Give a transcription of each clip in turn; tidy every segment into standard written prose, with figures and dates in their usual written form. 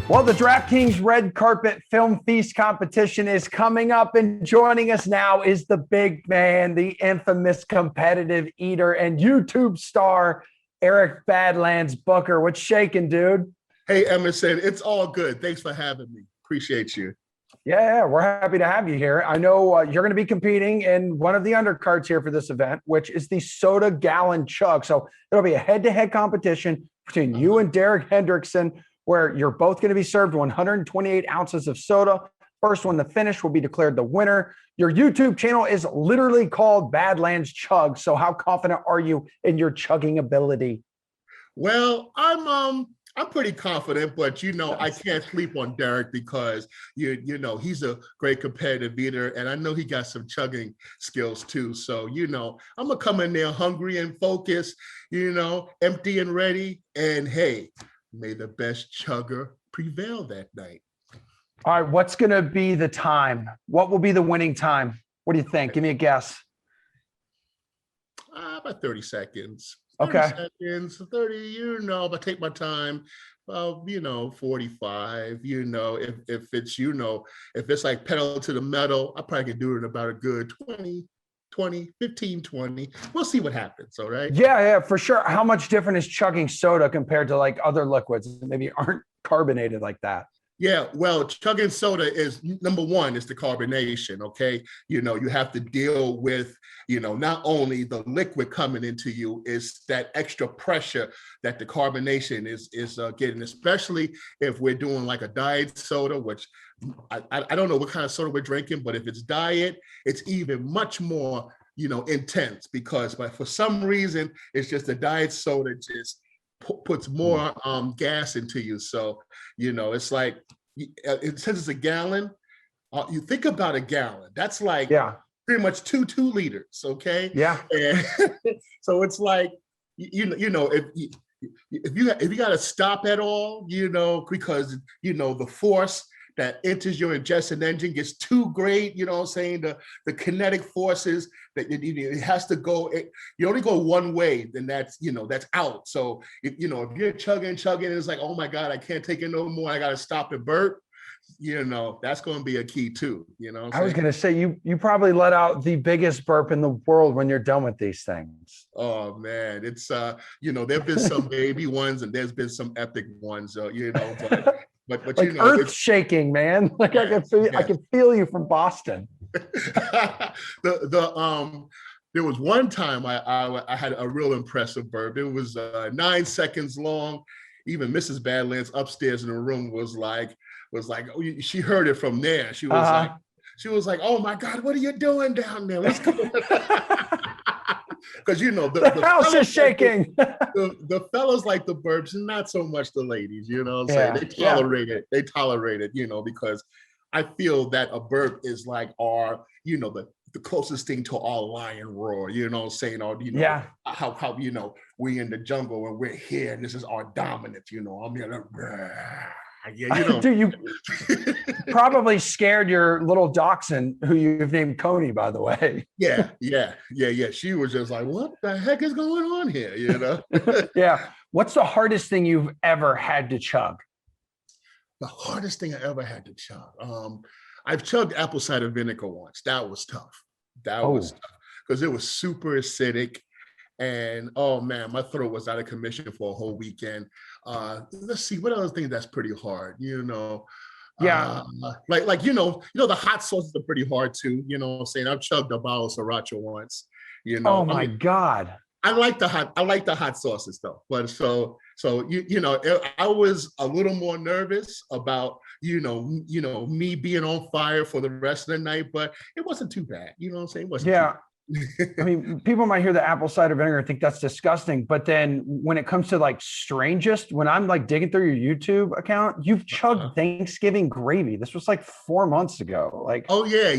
Well, the DraftKings Red Carpet Film Feast competition is coming up, and joining us now is the big man, the infamous competitive eater and YouTube star, Eric Badlands Booker. What's shaking, dude? Hey, Emerson, it's all good. Thanks for having me. Appreciate you. Yeah, we're happy to have you here. I know you're going to be competing in one of the undercards here for this event, which is the soda gallon chug. So it'll be a head-to-head competition between you and Derek Hendrickson, where you're both going to be served 128 ounces of soda. First one to finish will be declared the winner. Your YouTube channel is literally called Badlands Chug. So how confident are you in your chugging ability? Well, I'm pretty confident, but I can't sleep on Derek because he's a great competitive eater, and I know he got some chugging skills too. So I'm gonna come in there hungry and focused, empty and ready, and hey, may the best chugger prevail that night. All right, what's going to be the time? What will be the winning time? What do you think? Give me a guess. About 30 seconds. 30 okay. Seconds, 30, if I take my time, 45, if it's like pedal to the metal, I probably can do it in about a good 15, 20. We'll see what happens. All right. Yeah, for sure. How much different is chugging soda compared to like other liquids that maybe aren't carbonated like that? Yeah, well, chugging soda is number one, is the carbonation. Okay. You have to deal with, not only the liquid coming into you, is that extra pressure that the carbonation is getting, especially if we're doing like a diet soda, which I don't know what kind of soda we're drinking, but if it's diet, it's even much more, intense, because for some reason, it's just the diet soda just puts more gas into you. So, it's like, since it's a gallon, you think about a gallon, that's like pretty much two liters. Okay. Yeah. And so it's like, if you got to stop at all, because, the force that enters your ingestion engine gets too great, the kinetic forces that it has to go, you only go one way, then that's out. So, if you're chugging, it's like, oh my God, I can't take it no more. I got to stop and burp. That's going to be a key too. I was going to say, you probably let out the biggest burp in the world when you're done with these things. Oh man, it's there've been some baby ones and there's been some epic ones, but like earth shaking, man. Like I can feel you from Boston. There was one time I had a real impressive burp. It was 9 seconds long. Even Mrs. Badlands upstairs in the room was like, oh, she heard it from there. She was like, oh my God, what are you doing down there? Let's go. Because the house is shaking. The fellas like the burps, and not so much the ladies. They tolerate it. They tolerate it. Because I feel that a burp is like our, the closest thing to our lion roar. How we in the jungle and we're here, and this is our dominance. I'm here. Yeah, Dude, you probably scared your little dachshund, who you've named Coney, by the way. Yeah. She was just like, what the heck is going on here? Yeah. What's the hardest thing you've ever had to chug? The hardest thing I ever had to chug. I've chugged apple cider vinegar once. That was tough. Was tough because it was super acidic. And oh man, my throat was out of commission for a whole weekend. Let's see, what other thing that's pretty hard, the hot sauces are pretty hard too. I've chugged a bottle of sriracha once. Oh my God. I like the hot sauces though. But so I was a little more nervous about me being on fire for the rest of the night, but it wasn't too bad. It wasn't too bad. I mean, people might hear the apple cider vinegar and think that's disgusting, but then when it comes to like strangest, when I'm like digging through your YouTube account, you've chugged Thanksgiving gravy. This was like 4 months ago. Like, oh yeah.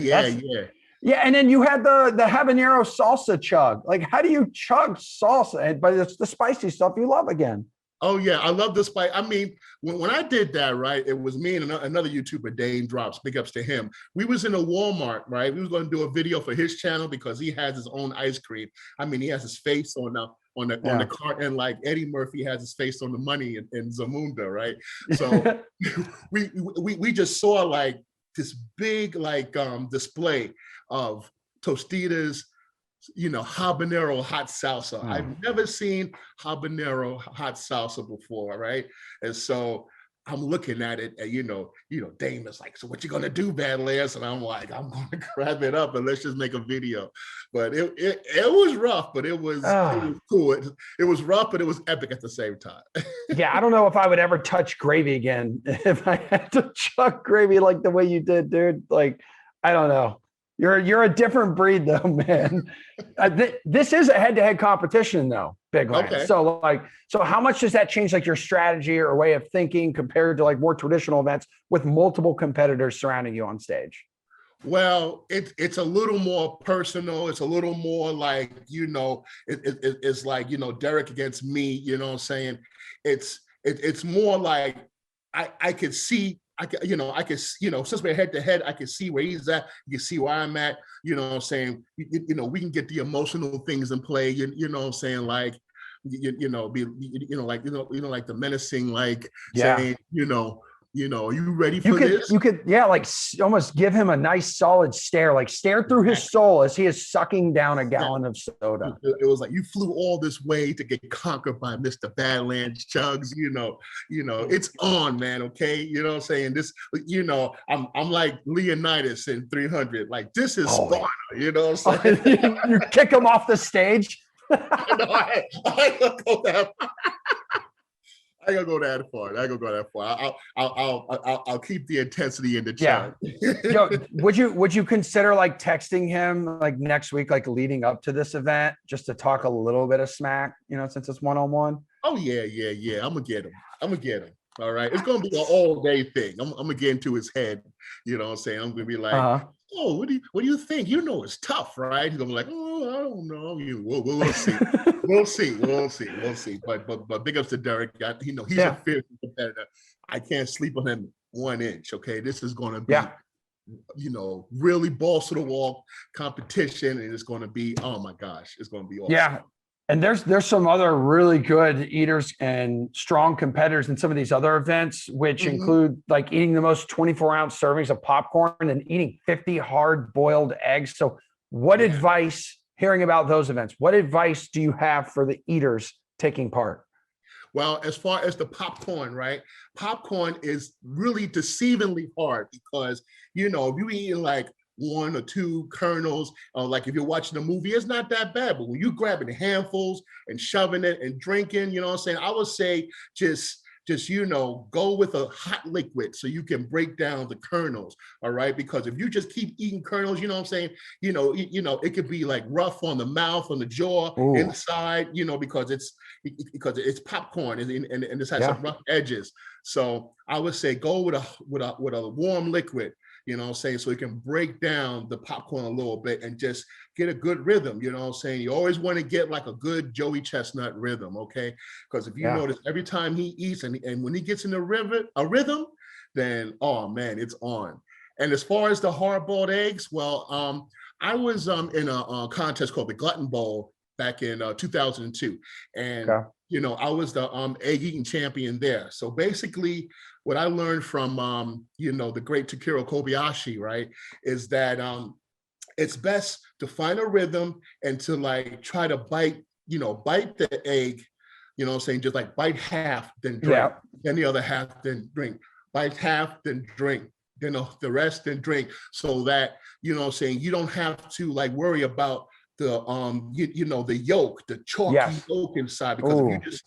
Yeah, and then you had the habanero salsa chug. Like, how do you chug salsa? But it's the spicy stuff you love again. Oh yeah, I love the spice. I mean, when I did that, right, it was me and another YouTuber, Dane Drops, big ups to him. We was in a Walmart, right? We was going to do a video for his channel because he has his own ice cream. I mean, he has his face on on the cart, and like Eddie Murphy has his face on the money in Zamunda, right? So we just saw like this big like display of Tostitas, habanero hot salsa. I've never seen habanero hot salsa before, right? And so I'm looking at it, and Dame is like, "So what you gonna do, Badlands?" And I'm like, "I'm gonna grab it up and let's just make a video." But it was rough, but it was cool. It was rough, but it was epic at the same time. Yeah, I don't know if I would ever touch gravy again if I had to chug gravy like the way you did, dude. Like, I don't know. You're a different breed, though, man. This is a head-to-head competition, though, Big Land. Okay. So how much does that change, like your strategy or way of thinking compared to like more traditional events with multiple competitors surrounding you on stage? Well, it's a little more personal. It's a little more like it's like Derek against me. You know what I'm saying? It's more like I could see. Since we're head to head, I can see where he's at. You can see where I'm at. You know what I'm saying? We can get the emotional things in play. You know what I'm saying? Like, like the menacing, like saying, are you ready for this? You could, like almost give him a nice solid stare, like stare through his soul as he is sucking down a gallon of soda. It was like, you flew all this way to get conquered by Mr. Badlands Chugs. It's on, man. Okay, you know what I'm saying? This, I'm like Leonidas in 300. Like, this is Sparta. You know what I'm saying? You kick him off the stage. I don't go that far. I ain't gonna go that far. I ain't gonna go that far. I'll keep the intensity in the chat. Yeah. Would you consider like texting him like next week, like leading up to this event, just to talk a little bit of smack, since it's one-on-one? Oh yeah. I'm gonna get him. All right. It's gonna be an all day thing. I'm gonna get into his head. You know what I'm saying? I'm gonna be like, oh, what do you think? It's tough, right? He's gonna be like, oh, I don't know. We'll see. We'll see. But big ups to Derek. He's a fierce competitor. I can't sleep on him 1 inch. Okay, this is gonna be, really balls to the wall competition, and it's gonna be, oh my gosh, it's gonna be awesome. Yeah. And there's some other really good eaters and strong competitors in some of these other events, which include like eating the most 24-ounce servings of popcorn and eating 50 hard-boiled eggs. So what advice, hearing about those events, what advice do you have for the eaters taking part? Well, as far as the popcorn, right? Popcorn is really deceivingly hard because, if you're eating like 1 or 2 kernels, like if you're watching a movie, it's not that bad. But when you're grabbing handfuls and shoving it and drinking, you know what I'm saying? I would say just go with a hot liquid so you can break down the kernels, all right? Because if you just keep eating kernels, you know what I'm saying? It could be like rough on the mouth, on the jaw, inside, because it's popcorn and this has some rough edges. So I would say go with a warm liquid. You know what I'm saying? So you can break down the popcorn a little bit and just get a good rhythm. You know what I'm saying? You always want to get like a good Joey Chestnut rhythm, okay? Because if you notice, every time he eats and when he gets in a rhythm, then, oh man, it's on. And as far as the hard-boiled eggs, well, I was in a contest called the Glutton Bowl back in 2002. And, I was the egg eating champion there. So basically, what I learned from, the great Takiro Kobayashi, right, is that it's best to find a rhythm and to like try to bite the egg, you know what I'm saying, just like bite half, then drink, then the other half, then drink, bite half, then drink, then the rest, then drink, so that, you know what I'm saying, you don't have to like worry about the, the yolk, the chalky yolk inside, because if you just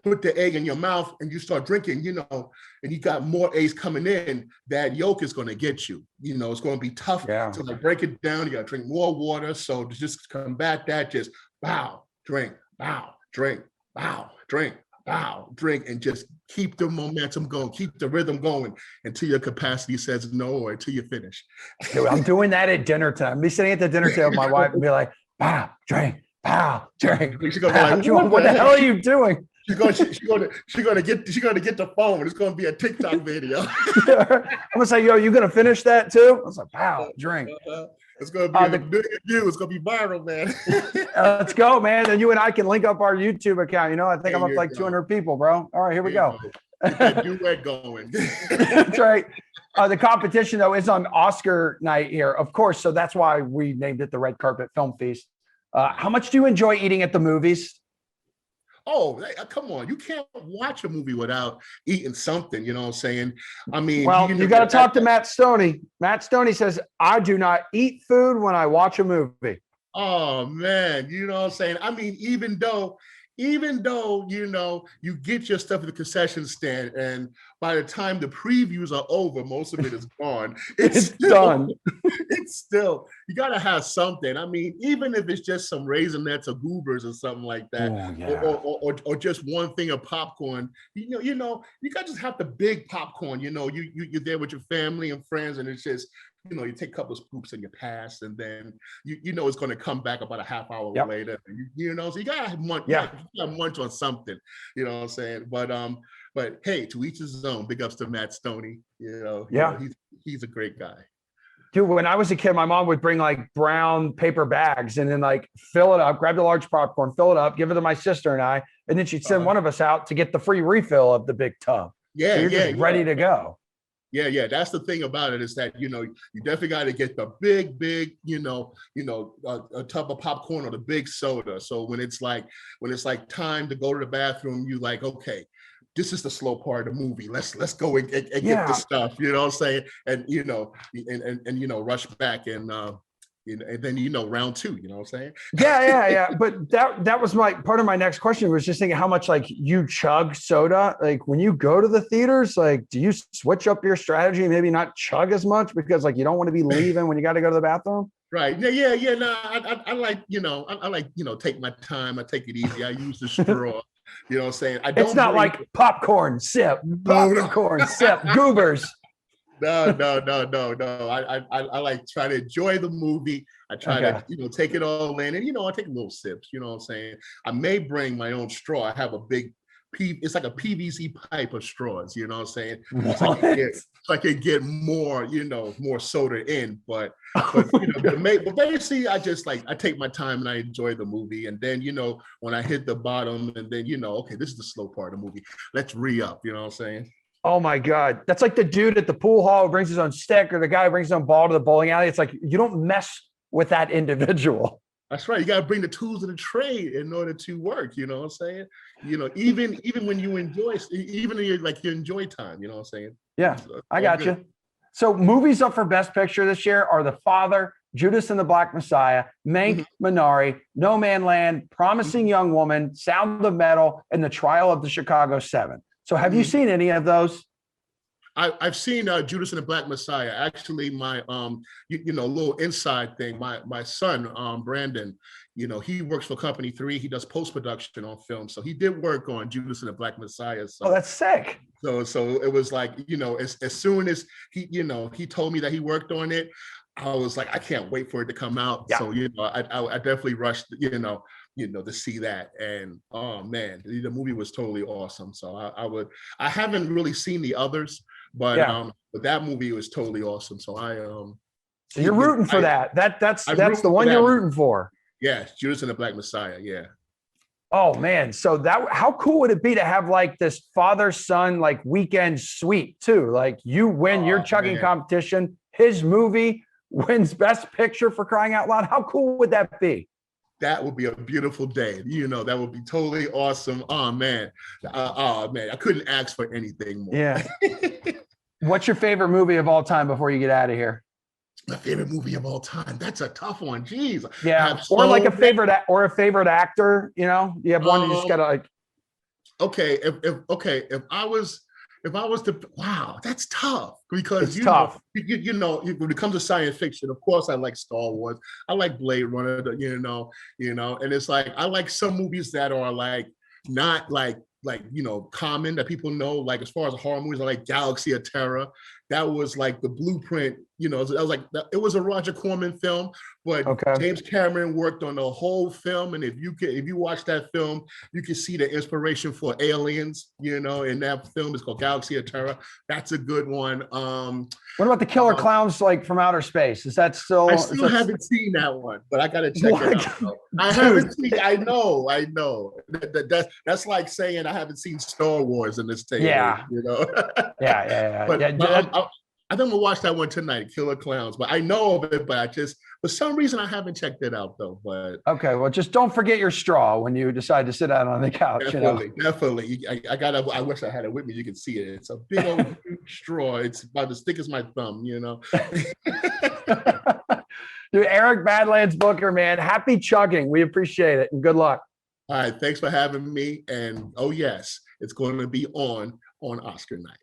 put the egg in your mouth and you start drinking, and you got more eggs coming in, that yolk is going to get you. It's going to be tough to like break it down. You got to drink more water. So to just combat that, just bow, drink, bow, drink, bow, drink, bow, drink, and just keep the momentum going, keep the rhythm going until your capacity says no, or until you finish. Dude, I'm doing that at dinner time. I'll be sitting at the dinner table with my wife and be like, bow, drink, bow, drink. She's gonna be like, what the hell are you doing? She's gonna get the phone. It's gonna be a TikTok video. I'm gonna say, yo, you gonna finish that too? I was like, wow, drink. It's gonna be a The, million views. It's gonna be viral, man. let's go, man. And you and I can link up our YouTube account. You know, I think I'm up to like go. 200 people, bro. All right, here we go. Get that duet going. That's right. The competition, though, is on Oscar night here, of course. So that's why we named it the Red Carpet Film Feast. How much do you enjoy eating at the movies? Oh, come on. You can't watch a movie without eating something, you know what I'm saying? I mean, well, you got to talk to Matt Stoney. Matt Stoney says, I do not eat food when I watch a movie. Oh, man. You know what I'm saying? I mean, even though, you know, you get your stuff at the concession stand, and by the time the previews are over, most of it is gone. It's done. It's still, you got to have something. I mean, even if it's just some Raisinets or Goobers or something like that, or just one thing of popcorn, you know, you got to just have the big popcorn. You know, you're there with your family and friends, and it's just, you know, you take a couple of scoops and you pass, and then you know it's going to come back about a half hour later. And you know, so you gotta have munch on something. You know what I'm saying? But hey, to each his own. Big ups to Matt Stoney. You know, he's a great guy. Dude, when I was a kid, my mom would bring like brown paper bags and then like fill it up, grab the large popcorn, fill it up, give it to my sister and I, and then she'd send one of us out to get the free refill of the big tub. Yeah, so you're just ready to go. Yeah. That's the thing about it, is that, you know, you definitely got to get the big, a tub of popcorn or the big soda. So when it's like time to go to the bathroom, you like, okay, this is the slow part of the movie. Let's go and get the stuff, you know what I'm saying? And, you know, and you know, rush back and then, you know, round two, you know what I'm saying? Yeah. But that was part of my next question, was just thinking how much like you chug soda. Like when you go to the theaters, like, do you switch up your strategy, maybe not chug as much because like you don't want to be leaving when you got to go to the bathroom? Right. Yeah. No, I like, you know, I like, you know, take my time. I take it easy. I use the straw. You know what I'm saying? It's not like popcorn, sip, sip, goobers. No. I like try to enjoy the movie. I try to, you know, take it all in, and, you know, I take little sips, you know what I'm saying? I may bring my own straw. I have a big it's like a PVC pipe of straws, you know what I'm saying? So I can get more, you know, more soda in, but you know, but basically I just like, I take my time and I enjoy the movie. And then, you know, when I hit the bottom, and then, you know, okay, this is the slow part of the movie. Let's re-up, you know what I'm saying? Oh my God. That's like the dude at the pool hall who brings his own stick, or the guy who brings his own ball to the bowling alley. It's like, you don't mess with that individual. That's right. You got to bring the tools of the trade in order to work. You know what I'm saying? You know, even when you enjoy, even you enjoy time. You know what I'm saying? Yeah, I got you. So movies up for Best Picture this year are The Father, Judas and the Black Messiah, Mank, Minari, No Man Land, Promising Young Woman, Sound of Metal, and The Trial of the Chicago 7. So have you seen any of those? I've seen Judas and the Black Messiah. Actually, my little inside thing. My son Brandon, you know, he works for Company 3. He does post-production on film, so he did work on Judas and the Black Messiah. So, oh, that's sick. So it was like, you know, as soon as he told me that he worked on it, I was like, I can't wait for it to come out. Yeah. So, you know, I definitely rushed, you know, to see that. And oh man, the movie was totally awesome. So I haven't really seen the others, but that movie was totally awesome. So so you're rooting for that. That's the one you're rooting for. Yeah, Judas and the Black Messiah. Yeah. Oh man, so how cool would it be to have like this father-son like weekend suite too? Like you win your chugging competition, his movie wins Best Picture, for crying out loud. How cool would that be? That would be a beautiful day. You know, that would be totally awesome. Oh man, I couldn't ask for anything more. Yeah. What's your favorite movie of all time before you get out of here? My favorite movie of all time. That's a tough one. Jeez. Yeah. Or like a favorite actor. You know, you have one you just gotta like. Okay. If I was to, wow, that's tough, because it's tough. You know, when it comes to science fiction, of course I like Star Wars. I like Blade Runner. You know, and it's like I like some movies that are like not like common that people know, like as far as horror movies, like Galaxy of Terror. That was like the blueprint, it was a Roger Corman film, but James Cameron worked on the whole film. And if you watch that film, you can see the inspiration for Aliens, in that film. It's called Galaxy of Terror. That's a good one. What about the Killer Clowns, like from outer space? Is that still? I still haven't seen that one, but I gotta check it out. I haven't seen. I know. That's like saying I haven't seen Star Wars in this day. Yeah. But I think we'll watch that one tonight, Killer Clowns. But I know of it, but for some reason, I haven't checked it out though. But okay, well, just don't forget your straw when you decide to sit out on the couch. Definitely. I wish I had it with me. You can see it. It's a big old huge straw. It's about as thick as my thumb. Dude, Eric Badlands Booker, man, happy chugging. We appreciate it and good luck. All right, thanks for having me. And oh yes, it's going to be on Oscar night.